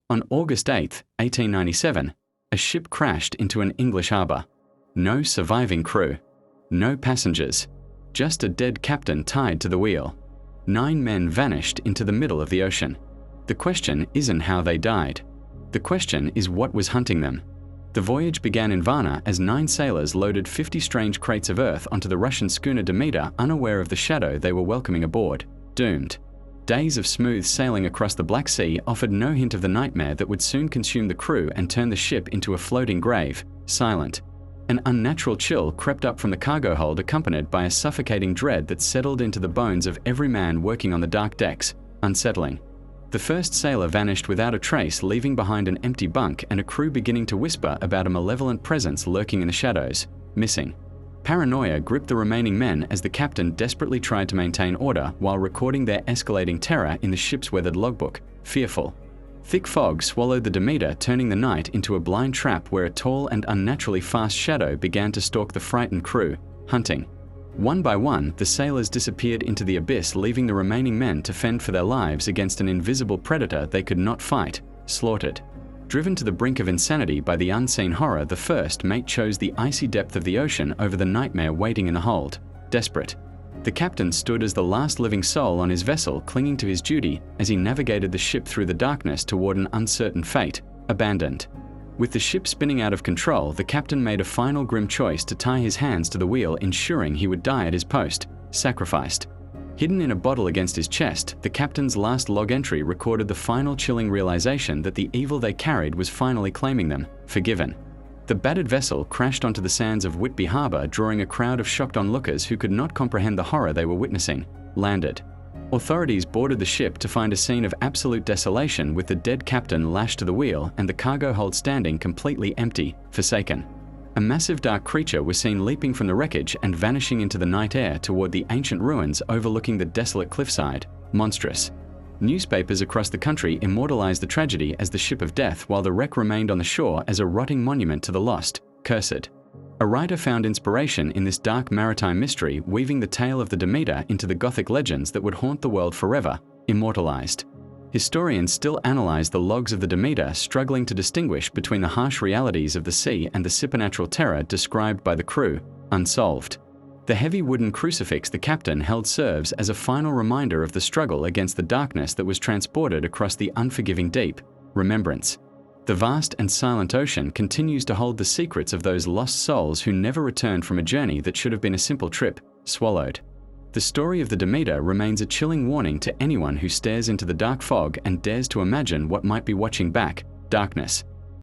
On August 8, 1897, a ship crashed into an English harbour. No surviving crew. No passengers. Just a dead captain tied to the wheel. 9 men vanished into the middle of the ocean. The question isn't how they died. The question is what was hunting them. The voyage began in Varna as 9 sailors loaded 50 strange crates of earth onto the Russian schooner Demeter, unaware of the shadow they were welcoming aboard. Doomed. Days of smooth sailing across the Black Sea offered no hint of the nightmare that would soon consume the crew and turn the ship into a floating grave, silent. An unnatural chill crept up from the cargo hold, accompanied by a suffocating dread that settled into the bones of every man working on the dark decks, unsettling. The first sailor vanished without a trace, leaving behind an empty bunk and a crew beginning to whisper about a malevolent presence lurking in the shadows, missing. Paranoia gripped the remaining men as the captain desperately tried to maintain order while recording their escalating terror in the ship's weathered logbook, fearful. Thick fog swallowed the Demeter, turning the night into a blind trap where a tall and unnaturally fast shadow began to stalk the frightened crew, hunting. One by one, the sailors disappeared into the abyss, leaving the remaining men to fend for their lives against an invisible predator they could not fight, slaughtered. Driven to the brink of insanity by the unseen horror, the first mate chose the icy depth of the ocean over the nightmare waiting in the hold, desperate. The captain stood as the last living soul on his vessel, clinging to his duty as he navigated the ship through the darkness toward an uncertain fate, abandoned. With the ship spinning out of control, the captain made a final grim choice to tie his hands to the wheel, ensuring he would die at his post, sacrificed. Hidden in a bottle against his chest, the captain's last log entry recorded the final chilling realization that the evil they carried was finally claiming them, forgiven. The battered vessel crashed onto the sands of Whitby harbour, drawing a crowd of shocked onlookers who could not comprehend the horror they were witnessing, landed. Authorities boarded the ship to find a scene of absolute desolation, with the dead captain lashed to the wheel and the cargo hold standing completely empty, forsaken. A massive dark creature was seen leaping from the wreckage and vanishing into the night air toward the ancient ruins overlooking the desolate cliffside, monstrous. Newspapers across the country immortalized the tragedy as the ship of death, while the wreck remained on the shore as a rotting monument to the lost, cursed. A writer found inspiration in this dark maritime mystery, weaving the tale of the Demeter into the Gothic legends that would haunt the world forever, immortalized. Historians still analyze the logs of the Demeter, struggling to distinguish between the harsh realities of the sea and the supernatural terror described by the crew, unsolved. The heavy wooden crucifix the captain held serves as a final reminder of the struggle against the darkness that was transported across the unforgiving deep, remembrance. The vast and silent ocean continues to hold the secrets of those lost souls who never returned from a journey that should have been a simple trip, swallowed. The story of the Demeter remains a chilling warning to anyone who stares into the dark fog and dares to imagine what might be watching back, darkness.